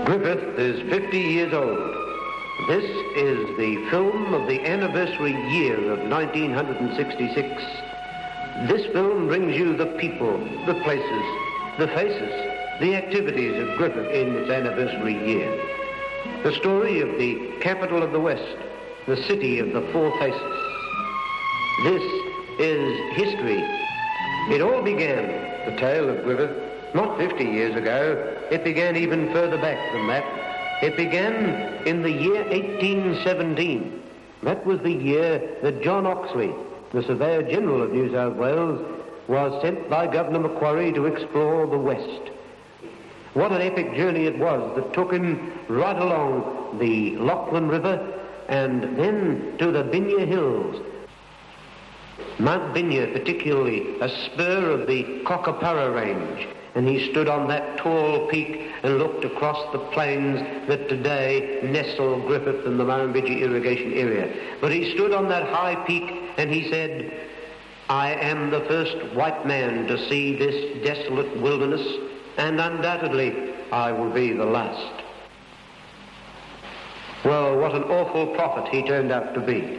Griffith is 50 years old. This is the film of the anniversary year of 1966. This film brings you the people, the places, the faces, the activities of Griffith in its anniversary year. The story of the capital of the West, the city of the four faces. This is history. It all began, the tale of Griffith, not 50 years ago. It began even further back than that. It began in the year 1817. That was the year that John Oxley, the Surveyor General of New South Wales, was sent by Governor Macquarie to explore the West. What an epic journey it was that took him right along the Lachlan River and then to the Binya Hills. Mount Binya, particularly, a spur of the Cockapurra Range, and he stood on that tall peak and looked across the plains that today nestle Griffith and the Murrumbidgee irrigation area. But he stood on that high peak and he said, "I am the first white man to see this desolate wilderness, and undoubtedly I will be the last." Well, what an awful prophet he turned out to be.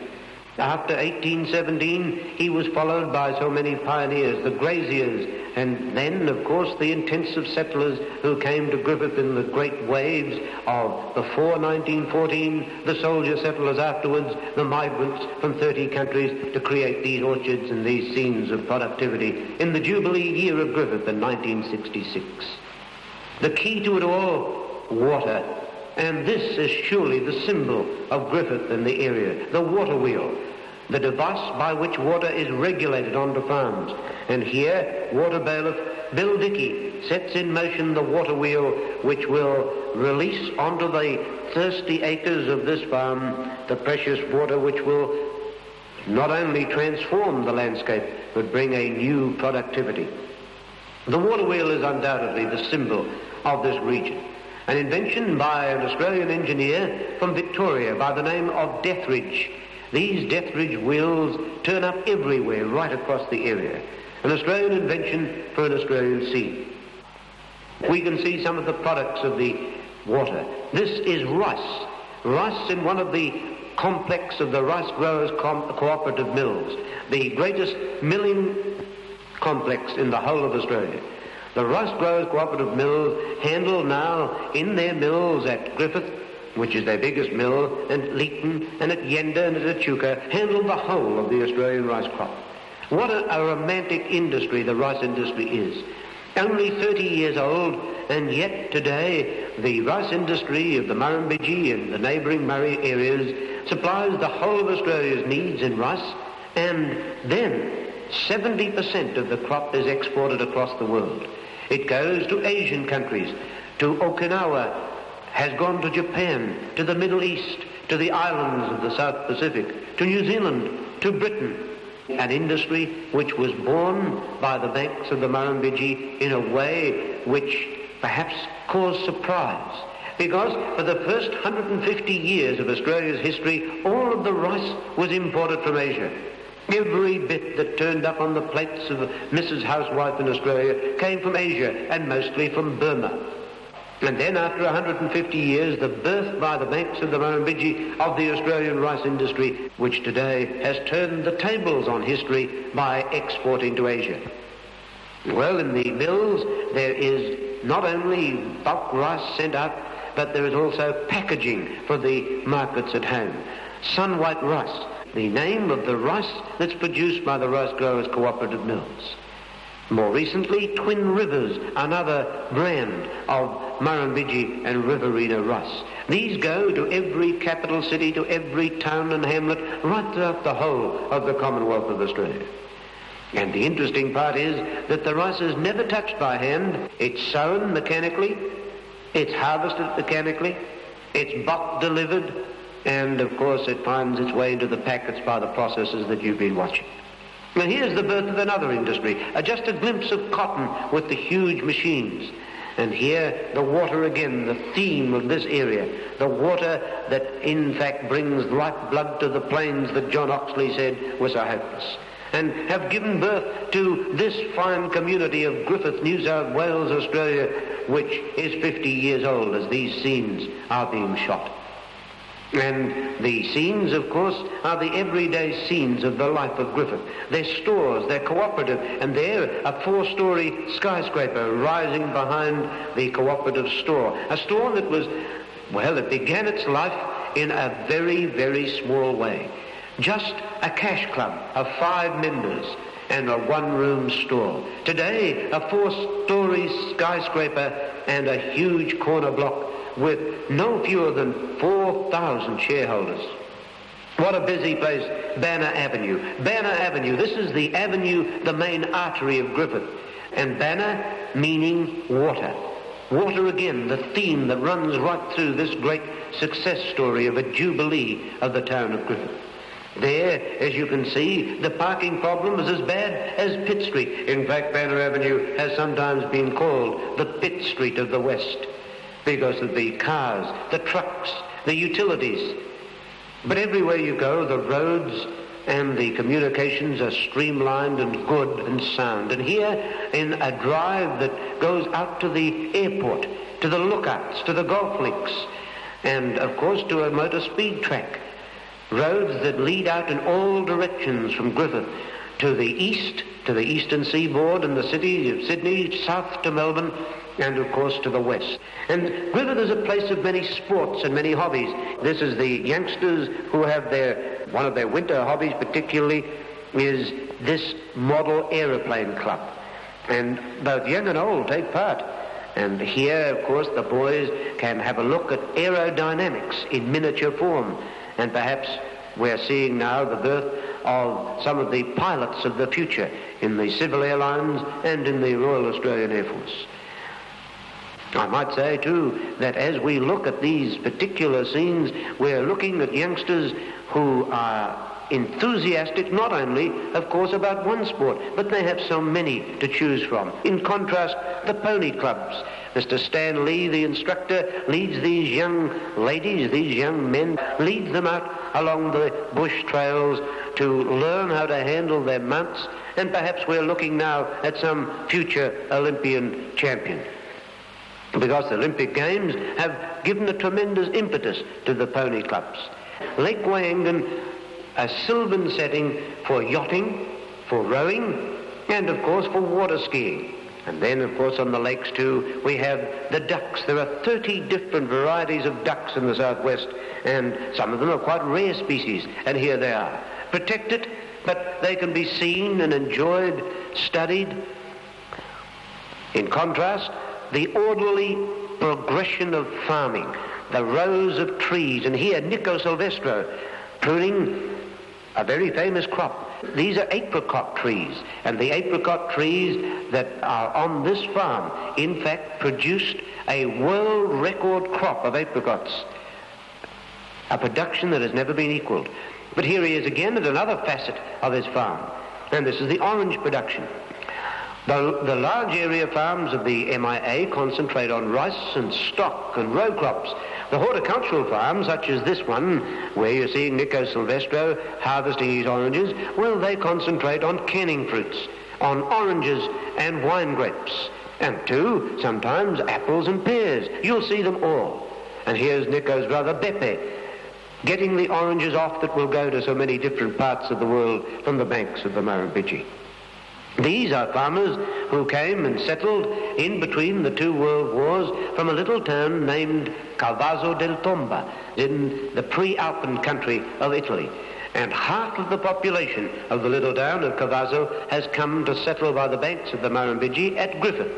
After 1817, he was followed by so many pioneers, the graziers, and then, of course, the intensive settlers who came to Griffith in the great waves of before 1914, the soldier settlers afterwards, the migrants from 30 countries to create these orchards and these scenes of productivity in the Jubilee year of Griffith in 1966. The key to it all, water. And this is surely the symbol of Griffith and the area, the water wheel, the device by which water is regulated onto farms. And here, water bailiff Bill Dickey sets in motion the water wheel which will release onto the thirsty acres of this farm the precious water which will not only transform the landscape but bring a new productivity. The water wheel is undoubtedly the symbol of this region. An invention by an Australian engineer from Victoria by the name of Dethridge. These Dethridge wheels turn up everywhere right across the area. An Australian invention for an Australian scene. We can see some of the products of the water. This is rice. Rice in one of the complex of the Rice Growers Cooperative Mills, the greatest milling complex in the whole of Australia. The Rice Growers Cooperative Mills handle now in their mills at Griffith, which is their biggest mill, and at Leeton, and at Yenda, and at Echuca, handle the whole of the Australian rice crop. What a romantic industry the rice industry is. Only 30 years old, and yet today the rice industry of the Murrumbidgee and the neighbouring Murray areas supplies the whole of Australia's needs in rice, and then 70% of the crop is exported across the world. It goes to Asian countries, to Okinawa, has gone to Japan, to the Middle East, to the islands of the South Pacific, to New Zealand, to Britain. An industry which was born by the banks of the Murrumbidgee in a way which perhaps caused surprise. Because for the first 150 years of Australia's history, all of the rice was imported from Asia. Every bit that turned up on the plates of Mrs. Housewife in Australia came from Asia, and mostly from Burma. And then after 150 years, the birth by the banks of the Murrumbidgee of the Australian rice industry, which today has turned the tables on history by exporting to Asia. Well, in the mills, there is not only bulk rice sent out, but there is also packaging for the markets at home. Sun White rice, the name of the rice that's produced by the Rice Growers Cooperative Mills. More recently, Twin Rivers, another brand of Murrumbidgee and Riverina rice. These go to every capital city, to every town and hamlet, right throughout the whole of the Commonwealth of Australia. And the interesting part is that the rice is never touched by hand. It's sown mechanically, it's harvested mechanically, it's bulk delivered, and of course it finds its way into the packets by the processes that you've been watching. Now here's the birth of another industry, just a glimpse of cotton with the huge machines. And here the water again, the theme of this area, the water that in fact brings lifeblood to the plains that John Oxley said was so hopeless, and have given birth to this fine community of Griffith, New South Wales, Australia, which is 50 years old as these scenes are being shot. And the scenes, of course, are the everyday scenes of the life of Griffith. Their stores, their cooperative, and there a 4-story skyscraper rising behind the cooperative store. A store that was, well, it began its life in a very, very small way. Just a cash club of 5 members and a 1-room store. Today, a 4-story skyscraper and a huge corner block with no fewer than 4,000 shareholders. What a busy place, Banner Avenue. Banner Avenue, this is the avenue, the main artery of Griffith. And Banner meaning water. Water again, the theme that runs right through this great success story of a jubilee of the town of Griffith. There, as you can see, the parking problem is as bad as Pitt Street. In fact, Banner Avenue has sometimes been called the Pitt Street of the West, because of the cars, the trucks, the utilities. But everywhere you go, the roads and the communications are streamlined and good and sound. And here, in a drive that goes out to the airport, to the lookouts, to the golf links, and of course to a motor speed track, roads that lead out in all directions from Griffith to the east, to the eastern seaboard and the city of Sydney, south to Melbourne, and of course to the west. And Griffith is a place of many sports and many hobbies. This is the youngsters who have one of their winter hobbies particularly is this model aeroplane club. And both young and old take part. And here, of course, the boys can have a look at aerodynamics in miniature form. And perhaps we're seeing now the birth of some of the pilots of the future in the Civil Airlines and in the Royal Australian Air Force. I might say, too, that as we look at these particular scenes, we're looking at youngsters who are enthusiastic not only, of course, about one sport, but they have so many to choose from. In contrast, the pony clubs. Mr. Stan Lee, the instructor, leads these young ladies, these young men, leads them out along the bush trails to learn how to handle their mounts, and perhaps we're looking now at some future Olympian champion, because the Olympic Games have given a tremendous impetus to the pony clubs. Lake Wayangan, a sylvan setting for yachting, for rowing, and of course for water skiing. And then, of course, on the lakes too, we have the ducks. There are 30 different varieties of ducks in the southwest, and some of them are quite rare species, and here they are. Protected, but they can be seen and enjoyed, studied. In contrast, the orderly progression of farming, the rows of trees, and here Nico Silvestro pruning a very famous crop. These are apricot trees, and the apricot trees that are on this farm, in fact, produced a world record crop of apricots, a production that has never been equaled. But here he is again at another facet of his farm, and this is the orange production. The large area farms of the MIA concentrate on rice and stock and row crops. The horticultural farms, such as this one, where you're seeing Nico Silvestro harvesting his oranges, well, they concentrate on canning fruits, on oranges and wine grapes, and too, sometimes apples and pears. You'll see them all. And here's Nico's brother Beppe, getting the oranges off that will go to so many different parts of the world from the banks of the Murrumbidgee. These are farmers who came and settled in between the two world wars from a little town named Cavazo del Tomba in the pre-Alpine country of Italy. And half of the population of the little town of Cavazo has come to settle by the banks of the Murrumbidgee at Griffith.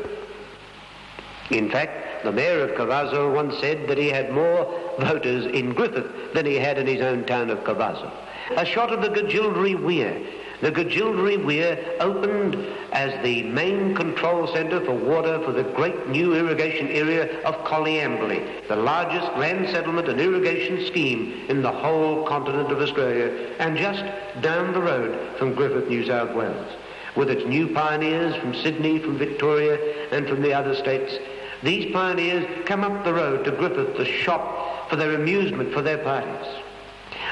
In fact, the mayor of Cavazo once said that he had more voters in Griffith than he had in his own town of Cavazo. A shot of the Gajildri Weir. The Gajildri Weir opened as the main control centre for water for the great new irrigation area of Colliambally, the largest land settlement and irrigation scheme in the whole continent of Australia, and just down the road from Griffith, New South Wales. With its new pioneers from Sydney, from Victoria, and from the other states, these pioneers come up the road to Griffith to shop for their amusement, for their parties.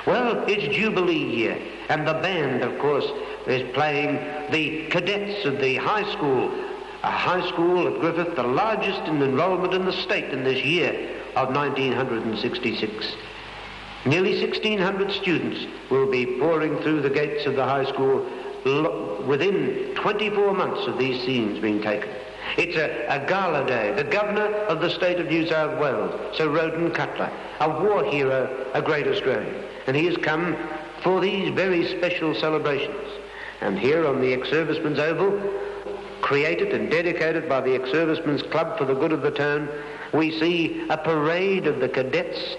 Well, it's Jubilee year, and the band, of course, is playing the cadets of the high school a high school at Griffith, the largest in enrolment in the state in this year of 1966. Nearly 1,600 students will be pouring through the gates of the high school within 24 months of these scenes being taken. It's a gala day. The Governor of the state of New South Wales, Sir Roden Cutler, a war hero, a great Australian, and he has come for these very special celebrations. And here on the Ex-Servicemen's Oval, created and dedicated by the Ex-Servicemen's Club for the good of the town, we see a parade of the cadets.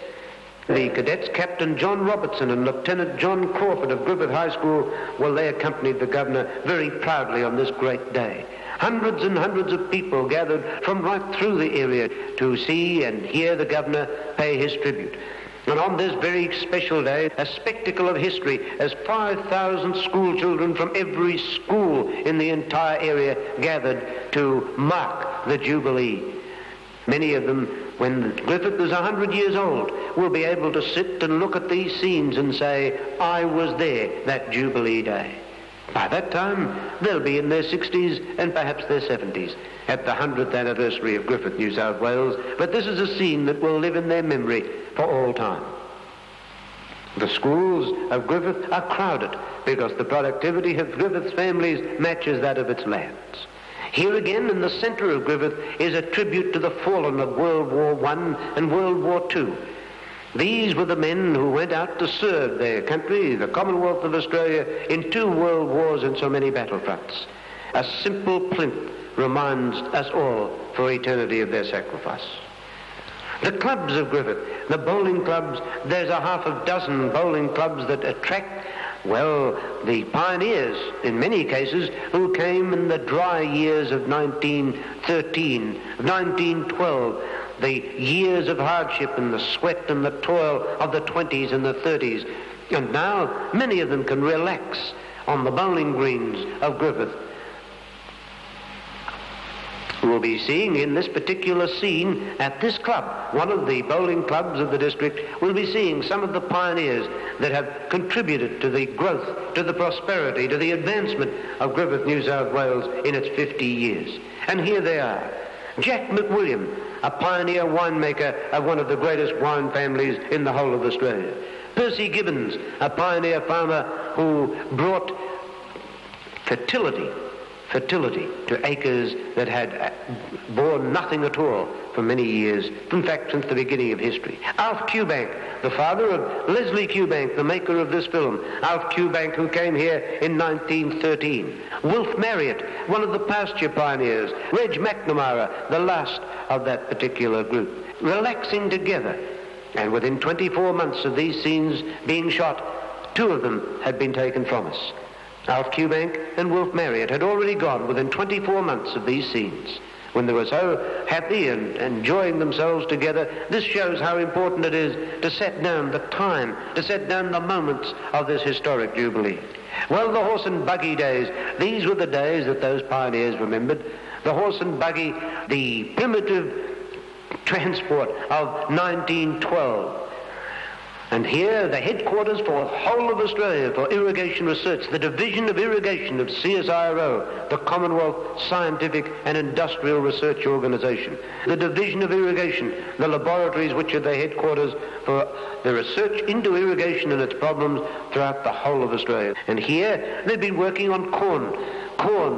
The cadets, Captain John Robertson and Lieutenant John Crawford of Griffith High School, well, they accompanied the Governor very proudly on this great day. Hundreds and hundreds of people gathered from right through the area to see and hear the Governor pay his tribute. And on this very special day, a spectacle of history, as 5,000 school children from every school in the entire area gathered to mark the Jubilee. Many of them, when Griffith is 100 years old, will be able to sit and look at these scenes and say, I was there that Jubilee day. By that time, they'll be in their 60s and perhaps their 70s at the 100th anniversary of Griffith, New South Wales, but this is a scene that will live in their memory for all time. The schools of Griffith are crowded because the productivity of Griffith's families matches that of its lands. Here again in the centre of Griffith is a tribute to the fallen of World War I and World War II. These were the men who went out to serve their country, the Commonwealth of Australia, in 2 world wars and so many battlefronts. A simple plinth reminds us all for eternity of their sacrifice. The clubs of Griffith, the bowling clubs, there's a half a dozen bowling clubs that attract, well, the pioneers, in many cases, who came in the dry years of 1913, 1912, the years of hardship and the sweat and the toil of the 20s and the 30s. And now many of them can relax on the bowling greens of Griffith. We'll be seeing in this particular scene at this club, one of the bowling clubs of the district, we'll be seeing some of the pioneers that have contributed to the growth, to the prosperity, to the advancement of Griffith, New South Wales in its 50 years. And here they are. Jack McWilliam, a pioneer winemaker of one of the greatest wine families in the whole of Australia. Percy Gibbons, a pioneer farmer who brought fertility to acres that had borne nothing at all for many years, in fact since the beginning of history. Alf Cubank, the father of Leslie Cubank, the maker of this film. Alf Cubank, who came here in 1913. Wilf Marriott, one of the pasture pioneers. Reg McNamara, the last of that particular group. Relaxing together. And within 24 months of these scenes being shot, 2 of them had been taken from us. Alf Cubank and Wilf Marriott had already gone within 24 months of these scenes. When they were so happy and enjoying themselves together, this shows how important it is to set down the time, to set down the moments of this historic Jubilee. Well, the horse and buggy days, these were the days that those pioneers remembered. The horse and buggy, the primitive transport of 1912. And here, the headquarters for the whole of Australia for irrigation research, the Division of Irrigation of CSIRO, the Commonwealth Scientific and Industrial Research Organisation. The Division of Irrigation, the laboratories which are the headquarters for the research into irrigation and its problems throughout the whole of Australia. And here, they've been working on corn,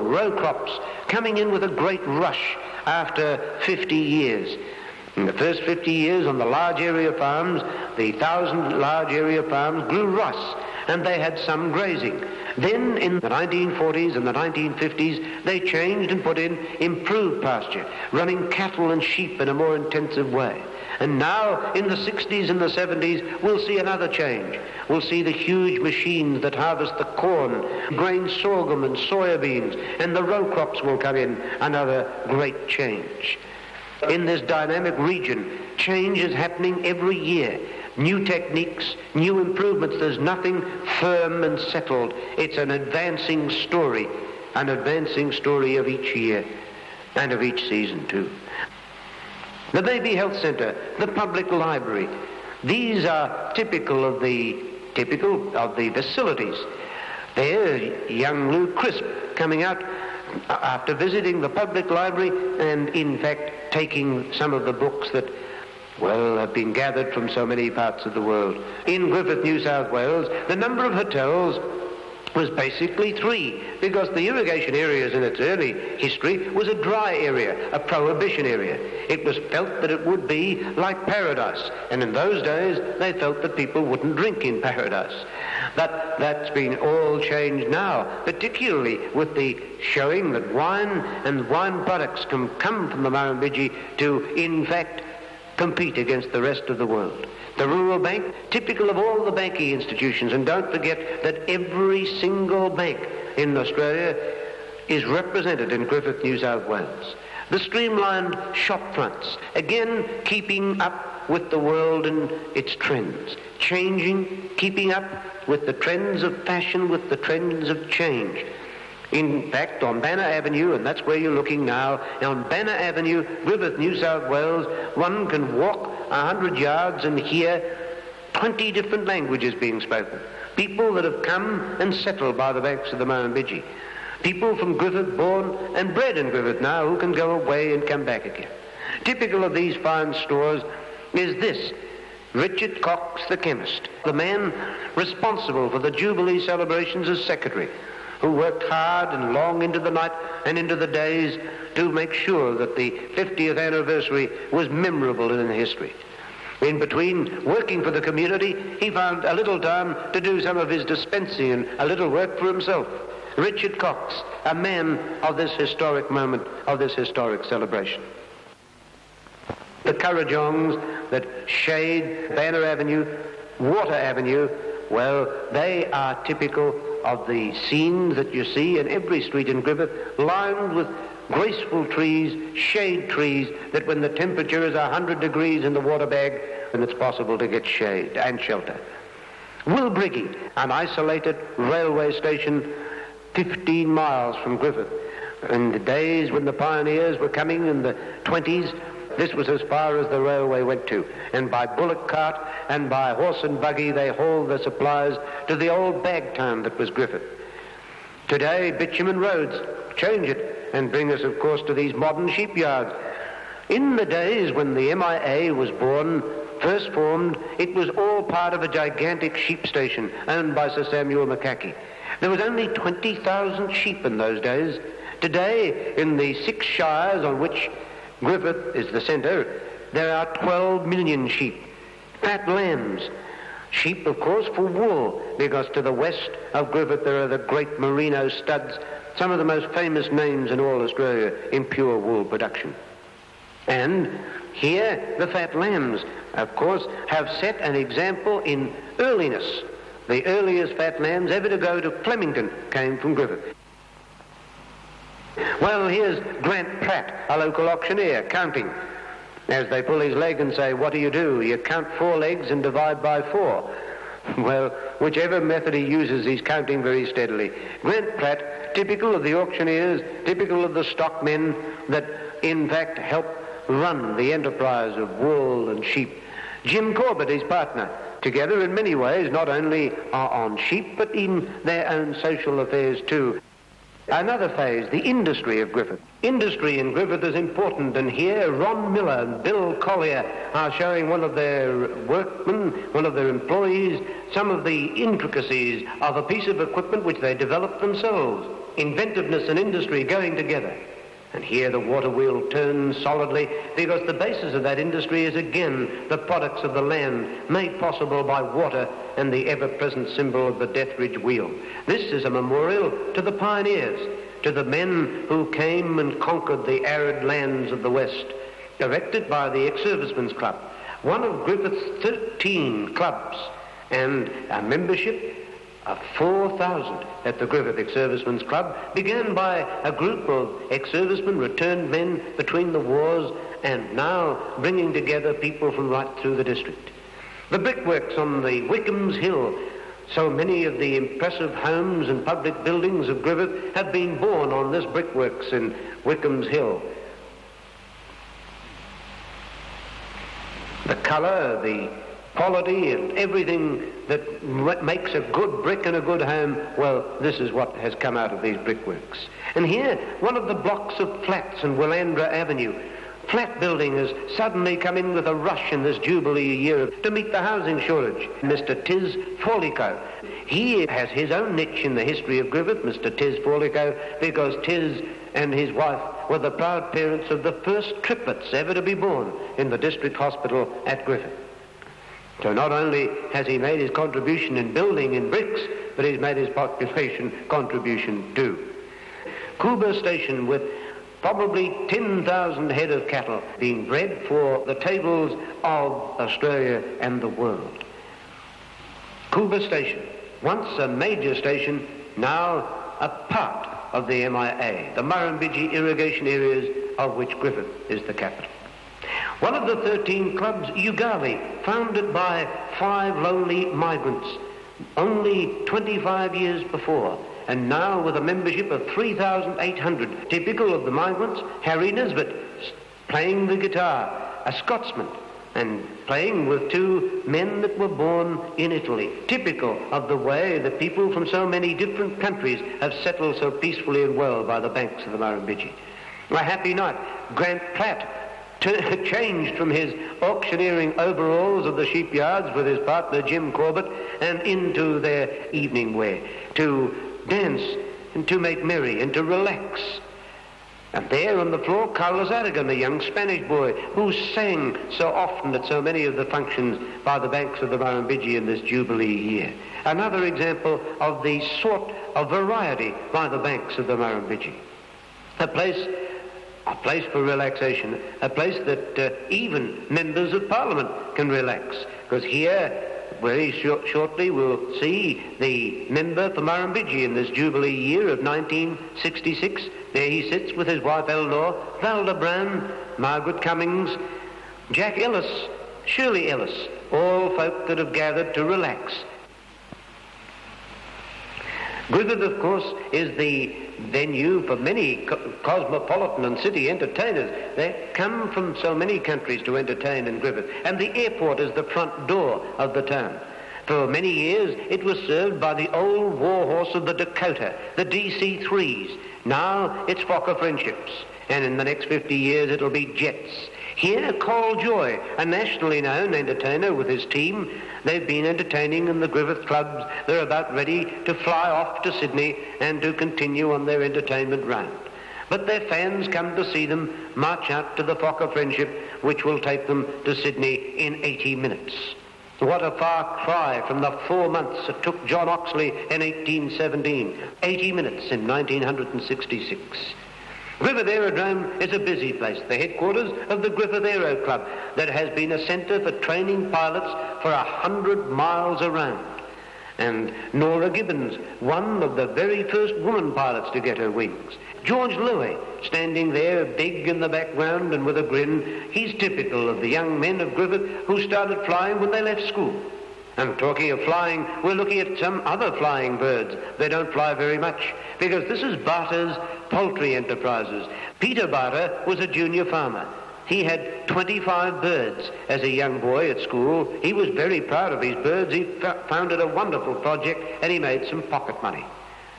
row crops, coming in with a great rush after 50 years. In the first 50 years on the large area farms, the 1,000 large area farms grew rice, and they had some grazing. Then in the 1940s and the 1950s, they changed and put in improved pasture, running cattle and sheep in a more intensive way. And now in the 60s and the 70s, we'll see another change. We'll see the huge machines that harvest the corn, grain sorghum and soybeans, and the row crops will come in, another great change. In this dynamic region, change is happening every year. New techniques, new improvements. There's nothing firm and settled. It's an advancing story of each year and of each season too. The Baby Health Centre, the public library, these are typical of the facilities. There's young Lou Crisp coming out after visiting the public library and, in fact, taking some of the books that, well, have been gathered from so many parts of the world. In Griffith, New South Wales, the number of hotels was basically 3, because the irrigation areas in its early history was a dry area, a prohibition area. It was felt that it would be like paradise, and in those days they felt that people wouldn't drink in paradise. But that's been all changed now, particularly with the showing that wine and wine products can come from the Murrumbidgee to, in fact, compete against the rest of the world. The rural bank, typical of all the banking institutions, and don't forget that every single bank in Australia is represented in Griffith, New South Wales. The streamlined shop fronts, again keeping up with the world and its trends, changing, keeping up with the trends of fashion, with the trends of change. In fact, on Banner Avenue, and that's where you're looking now, on Banner Avenue, Griffith, New South Wales, one can walk 100 yards and hear 20 different languages being spoken. People that have come and settled by the banks of the Murrumbidgee. People from Griffith, born and bred in Griffith now, who can go away and come back again. Typical of these fine stores is this: Richard Cox, the chemist, the man responsible for the Jubilee celebrations as secretary, who worked hard and long into the night and into the days to make sure that the 50th anniversary was memorable in history. In between working for the community, he found a little time to do some of his dispensing and a little work for himself. Richard Cox, a man of this historic moment, of this historic celebration. The Currajongs that shade Banner Avenue, Water Avenue, well, they are typical of the scenes that you see in every street in Griffith, lined with graceful trees, shade trees, that when the temperature is 100 degrees in the water bag, then it's possible to get shade and shelter. Wilbriggy, an isolated railway station 15 miles from Griffith. In the days when the pioneers were coming in the 20s, this was as far as the railway went to, and by bullock cart and by horse and buggy they hauled the supplies to the old bag town that was Griffith. Today, bitumen roads change it and bring us, of course, to these modern sheep yards. In the days when the MIA was born, first formed, it was all part of a gigantic sheep station owned by Sir Samuel McCaughey. There was only 20,000 sheep in those days. Today, in the 6 shires on which Griffith is the centre, there are 12 million sheep, fat lambs. Sheep, of course, for wool, because to the west of Griffith there are the great merino studs, some of the most famous names in all Australia in pure wool production. And here the fat lambs, of course, have set an example in earliness. The earliest fat lambs ever to go to Flemington came from Griffith. Well, here's Grant Pratt, a local auctioneer, counting. As they pull his leg and say, what do? You count 4 legs and divide by 4. Well, whichever method he uses, he's counting very steadily. Grant Pratt, typical of the auctioneers, typical of the stockmen that, in fact, help run the enterprise of wool and sheep. Jim Corbett, his partner, together in many ways, not only on sheep, but in their own social affairs too. Another phase, the industry of Griffith. Industry in Griffith is important, and here Ron Miller and Bill Collier are showing one of their workmen, one of their employees, some of the intricacies of a piece of equipment which they developed themselves. Inventiveness and industry going together. And here the water wheel turns solidly, because the basis of that industry is again the products of the land made possible by water and the ever-present symbol of the Deathridge wheel. This is a memorial to the pioneers, to the men who came and conquered the arid lands of the West, erected by the Ex-Servicemen's Club, one of Griffith's 13 clubs, and a membership of 4,000 at the Griffith Ex-Servicemen's Club, began by a group of ex-servicemen, returned men between the wars, and now bringing together people from right through the district. The brickworks on the Wickham's Hill, so many of the impressive homes and public buildings of Griffith have been born on this brickworks in Wickham's Hill. The colour, the quality and everything that makes a good brick and a good home, well, this is what has come out of these brickworks. And here, one of the blocks of flats in Willandra Avenue, flat building has suddenly come in with a rush in this Jubilee year to meet the housing shortage. Mr. Tis Forlico, he has his own niche in the history of Griffith, Mr. Tis Forlico, because Tis and his wife were the proud parents of the first triplets ever to be born in the district hospital at Griffith. So not only has he made his contribution in building in bricks, but he's made his population contribution too. Cuba Station, with probably 10,000 head of cattle being bred for the tables of Australia and the world. Cuba Station, once a major station, now a part of the MIA, the Murrumbidgee irrigation areas of which Griffith is the capital. One of the 13 clubs, Ugali, founded by 5 lonely migrants only 25 years before, and now with a membership of 3,800, typical of the migrants, Harry Nisbet, playing the guitar, a Scotsman, and playing with 2 men that were born in Italy, typical of the way that people from so many different countries have settled so peacefully and well by the banks of the Murrumbidgee. A happy night, Grant Platt changed from his auctioneering overalls of the sheepyards with his partner Jim Corbett and into their evening wear to dance and to make merry and to relax. And there on the floor, Carlos Aragon, the young Spanish boy who sang so often at so many of the functions by the banks of the Murrumbidgee in this Jubilee year. Another example of the sort of variety by the banks of the Murrumbidgee. A place for relaxation, a place that even members of Parliament can relax, because here very shortly we'll see the member for Murrumbidgee in this Jubilee year of 1966. There he sits with his wife Eleanor, Valda Brown, Margaret Cummings, Jack Ellis, Shirley Ellis, all folk that have gathered to relax. Griffith, of course, is the venue for many cosmopolitan and city entertainers. They come from so many countries to entertain in Griffith, and the airport is the front door of the town. For many years it was served by the old war horse of the Dakota, the DC-3s. Now it's Fokker Friendships, and in the next 50 years it'll be jets. Here, Col Joy, a nationally known entertainer with his team, they've been entertaining in the Griffith clubs. They're about ready to fly off to Sydney and to continue on their entertainment round. But their fans come to see them march out to the Fokker Friendship, which will take them to Sydney in 80 minutes. What a far cry from the 4 months it took John Oxley in 1817, 80 minutes in 1966. Griffith Aerodrome is a busy place, the headquarters of the Griffith Aero Club that has been a centre for training pilots for 100 miles around. And Nora Gibbons, one of the very first woman pilots to get her wings. George Louis, standing there big in the background and with a grin, he's typical of the young men of Griffith who started flying when they left school. And talking of flying, we're looking at some other flying birds. They don't fly very much, because this is Barter's poultry enterprises. Peter Barter was a junior farmer. He had 25 birds as a young boy at school. He was very proud of his birds. He founded a wonderful project, and he made some pocket money.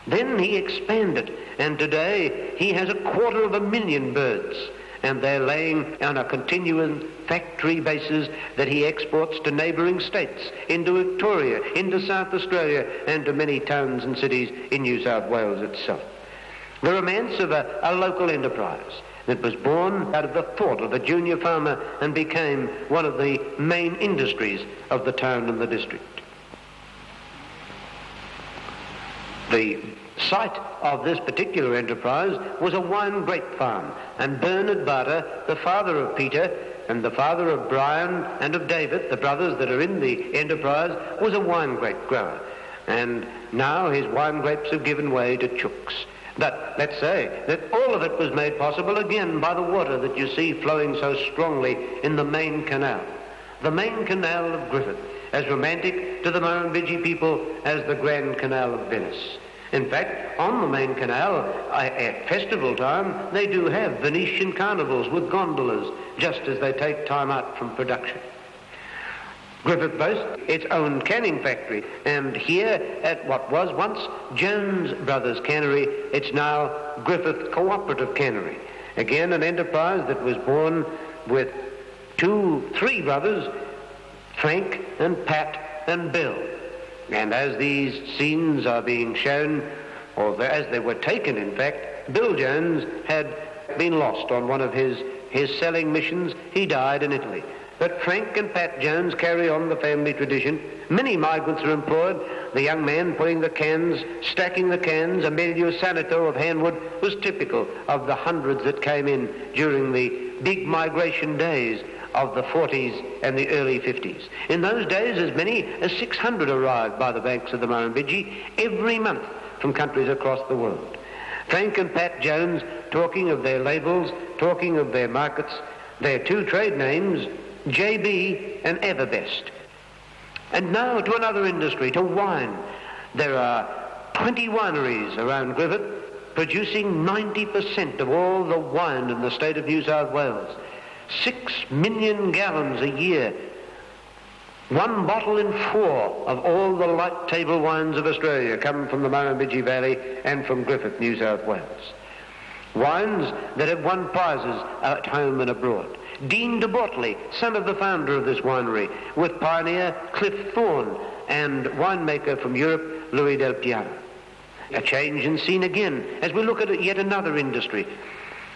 Then he expanded, and today he has 250,000 birds, and they're laying on a continuous factory basis that he exports to neighbouring states, into Victoria, into South Australia, and to many towns and cities in New South Wales itself. The romance of a local enterprise that was born out of the thought of a junior farmer and became one of the main industries of the town and the district. The site of this particular enterprise was a wine grape farm, and Bernard Barter, the father of Peter and the father of Brian and of David, the brothers that are in the enterprise, was a wine grape grower. And now his wine grapes have given way to chooks. But let's say that all of it was made possible again by the water that you see flowing so strongly in the main canal. The main canal of Griffith, as romantic to the Murrumbidgee people as the Grand Canal of Venice. In fact, on the main canal, at festival time, they do have Venetian carnivals with gondolas, just as they take time out from production. Griffith boasts its own canning factory, and here at what was once Jones Brothers Cannery, it's now Griffith Cooperative Cannery. Again, an enterprise that was born with three brothers, Frank and Pat and Bill. And as these scenes are being shown, or as they were taken in fact, Bill Jones had been lost on one of his selling missions. He died in Italy. But Frank and Pat Jones carry on the family tradition. Many migrants are employed. The young man putting the cans, stacking the cans, Emilio Sanito of Hanwood, was typical of the hundreds that came in during the big migration days of the 40s and the early 50s. In those days, as many as 600 arrived by the banks of the Murrumbidgee every month from countries across the world. Frank and Pat Jones, talking of their labels, talking of their markets, their two trade names, JB and Everbest. And now to another industry, to wine. There are 20 wineries around Griffith producing 90% of all the wine in the state of New South Wales. 6 million gallons a year. 1 bottle in 4 of all the light table wines of Australia come from the Murrumbidgee Valley and from Griffith, New South Wales. Wines that have won prizes at home and abroad. Dean de Bortley, son of the founder of this winery, with pioneer Cliff Thorne and winemaker from Europe, Louis Del Piano. A change in scene again as we look at yet another industry.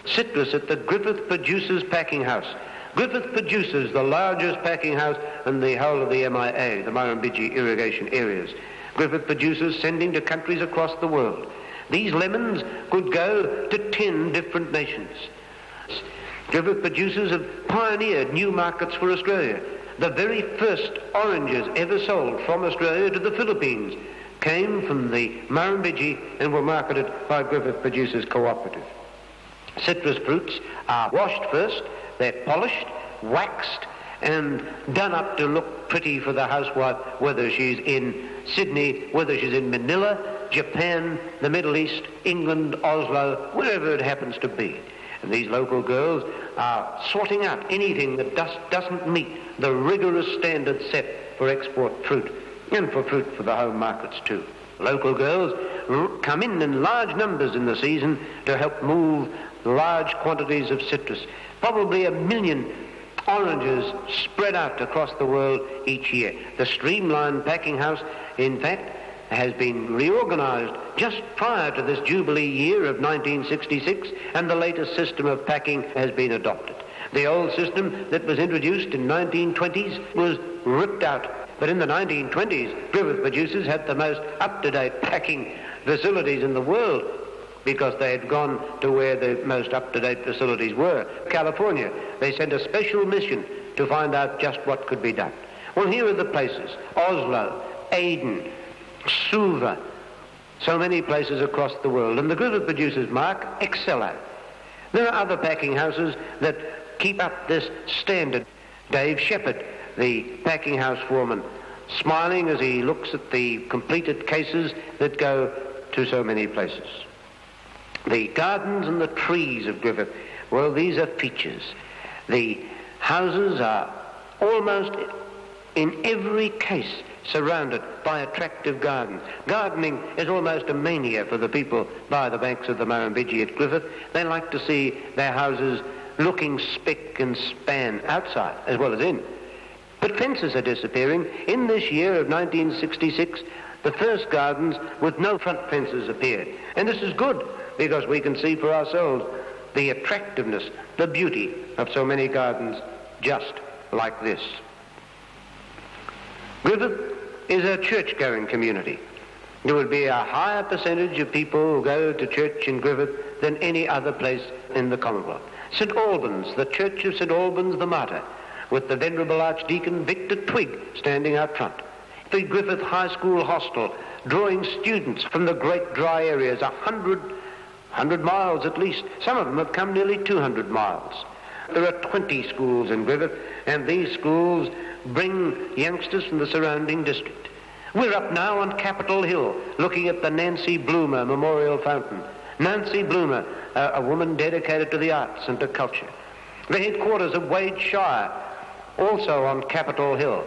Citrus at the Griffith Producers Packing House. Griffith produces the largest packing house in the whole of the MIA, the Murrumbidgee irrigation areas. Griffith producers sending to countries across the world. These lemons could go to 10 different nations. Griffith producers have pioneered new markets for Australia. The very first oranges ever sold from Australia to the Philippines came from the Murrumbidgee and were marketed by Griffith Producers Cooperative. Citrus fruits are washed first, they're polished, waxed, and done up to look pretty for the housewife, whether she's in Sydney, whether she's in Manila, Japan, the Middle East, England, Oslo, wherever it happens to be. And these local girls are sorting out anything that doesn't meet the rigorous standards set for export fruit and for fruit for the home markets too. Local girls come in large numbers in the season to help move large quantities of citrus. Probably 1 million oranges spread out across the world each year. The streamlined packing house, in fact, has been reorganized just prior to this Jubilee year of 1966, and the latest system of packing has been adopted. The old system that was introduced in 1920s was ripped out. But in the 1920s, Griffith producers had the most up-to-date packing facilities in the world because they had gone to where the most up-to-date facilities were. California, they sent a special mission to find out just what could be done. Well, here are the places: Oslo, Aden, Suva, so many places across the world. And the Griffith producers mark excel at. There are other packing houses that keep up this standard. Dave Shepherd, the packing house foreman, smiling as he looks at the completed cases that go to so many places. The gardens and the trees of Griffith, well, these are features. The houses are almost in every case surrounded by attractive gardens. Gardening is almost a mania for the people by the banks of the Murrumbidgee at Griffith. They like to see their houses looking spick and span outside as well as in. But fences are disappearing. In this year of 1966, the first gardens with no front fences appeared. And this is good because we can see for ourselves the attractiveness, the beauty of so many gardens just like this. Griffith is a church-going community. There would be a higher percentage of people who go to church in Griffith than any other place in the Commonwealth. St Albans, the Church of St Albans the Martyr, with the Venerable Archdeacon Victor Twigg standing out front. The Griffith High School Hostel, drawing students from the great dry areas, 100 miles at least. Some of them have come nearly 200 miles. There are 20 schools in Griffith, and these schools bring youngsters from the surrounding district. We're up now on Capitol Hill, looking at the Nancy Bloomer Memorial Fountain. Nancy Bloomer, a woman dedicated to the arts and to culture. The headquarters of Wade Shire, also on Capitol Hill.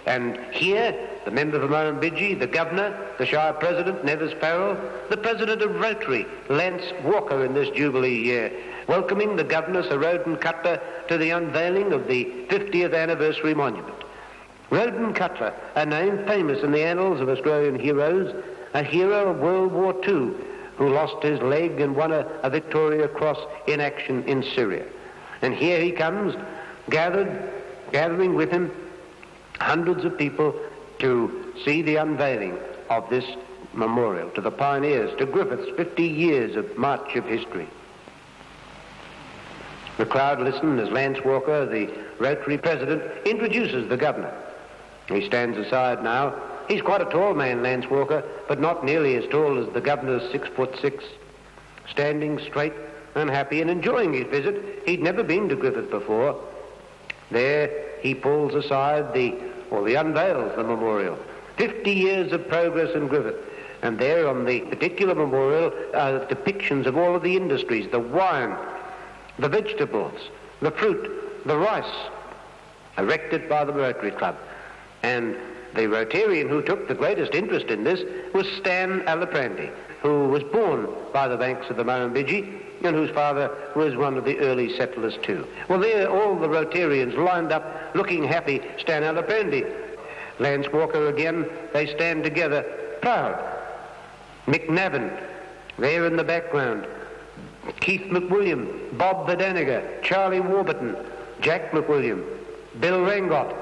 And here, the member for Murrumbidgee, the governor, the Shire president, Nevis Farrell, the president of Rotary, Lance Walker, in this Jubilee year, welcoming the governor, Sir Roden Cutler, to the unveiling of the 50th anniversary monument. Roden Cutler, a name famous in the annals of Australian heroes, a hero of World War II, who lost his leg and won a Victoria Cross in action in Syria. And here he comes, gathering with him hundreds of people to see the unveiling of this memorial to the pioneers, to Griffith's 50 years of march of history. The crowd listened as Lance Walker, the Rotary president, introduces the governor. He stands aside now. He's quite a tall man, Lance Walker, but not nearly as tall as the governor's 6'6", standing straight and happy and enjoying his visit. He'd never been to Griffith before. There he pulls aside unveils the memorial. 50 years of progress in Griffith. And there on the particular memorial are depictions of all of the industries, the wine, the vegetables, the fruit, the rice, erected by the Rotary Club. And the Rotarian who took the greatest interest in this was Stan Aliprandi, who was born by the banks of the Murrumbidgee and whose father was one of the early settlers too. Well, there all the Rotarians lined up looking happy. Stan Aliprandi, Lance Walker again, they stand together proud. Mick Navin, there in the background. Keith McWilliam, Bob Verdaniger, Charlie Warburton, Jack McWilliam, Bill Rangot,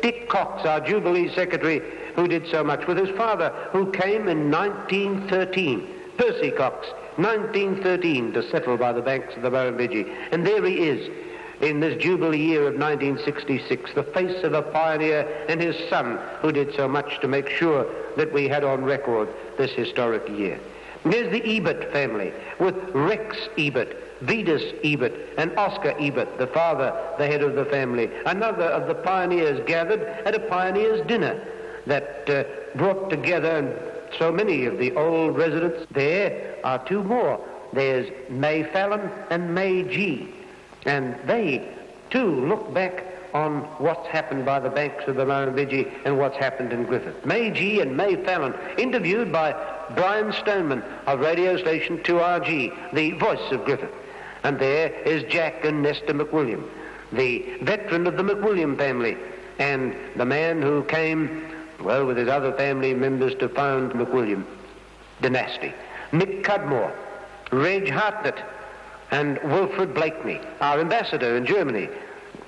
Dick Cox, our Jubilee secretary, who did so much with his father, who came in 1913, Percy Cox, 1913, to settle by the banks of the Murrumbidgee. And there he is, in this Jubilee year of 1966, the face of a pioneer and his son, who did so much to make sure that we had on record this historic year. And there's the Ebert family, with Rex Ebert, Vidas Ebert, and Oscar Ebert, the father, the head of the family. Another of the pioneers gathered at a pioneers' dinner that brought together and so many of the old residents. There are two more. There's May Fallon and May G. And they, too, look back on what's happened by the banks of the Murrumbidgee and what's happened in Griffith. May G and May Fallon, interviewed by Brian Stoneman of radio station 2RG, the voice of Griffith. And there is Jack and Nesta McWilliam, the veteran of the McWilliam family, and the man who came, well, with his other family members to found McWilliam dynasty. Mick Cudmore, Reg Hartnett, and Wilfred Blakeney, our ambassador in Germany.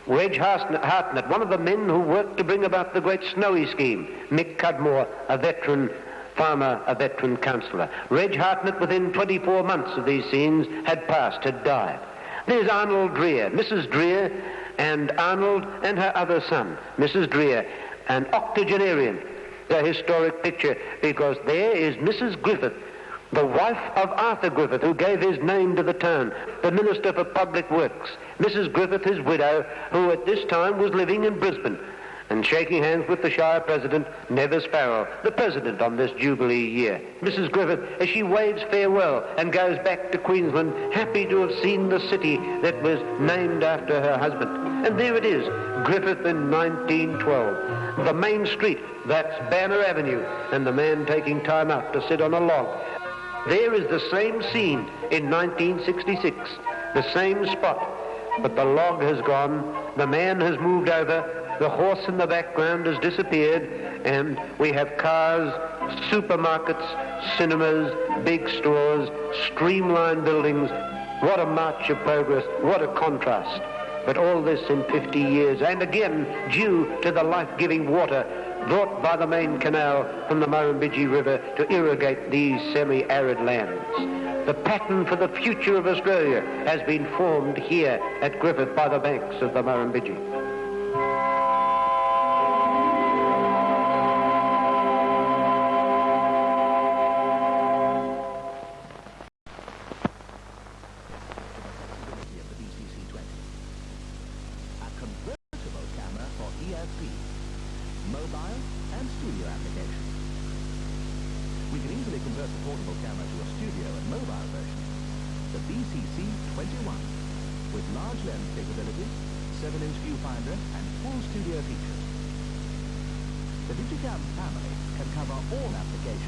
Reg Hartnett, one of the men who worked to bring about the great Snowy scheme. Mick Cudmore, a veteran farmer, a veteran councillor. Reg Hartnett, within 24 months of these scenes, had passed, had died. There's Arnold Dreer, Mrs. Dreer, and Arnold and her other son, Mrs. Dreer, an octogenarian. A historic picture, because there is Mrs. Griffith, the wife of Arthur Griffith, who gave his name to the town, the Minister for Public Works. Mrs. Griffith, his widow, who at this time was living in Brisbane, and shaking hands with the Shire President, Nevis Farrell, the President on this Jubilee year. Mrs. Griffith, as she waves farewell and goes back to Queensland, happy to have seen the city that was named after her husband. And there it is, Griffith in 1912. The main street, that's Banner Avenue, and the man taking time out to sit on a log. There is the same scene in 1966, the same spot, but the log has gone, the man has moved over, the horse in the background has disappeared, and we have cars, supermarkets, cinemas, big stores, streamlined buildings. What a march of progress, what a contrast. But all this in 50 years, and again due to the life-giving water brought by the main canal from the Murrumbidgee River to irrigate these semi-arid lands. The pattern for the future of Australia has been formed here at Griffith by the banks of the Murrumbidgee. Mobile and studio applications. We can easily convert the portable camera to a studio and mobile version. The BCC-21 with large lens capabilities, 7-inch viewfinder and full studio features. The Digicam family can cover all applications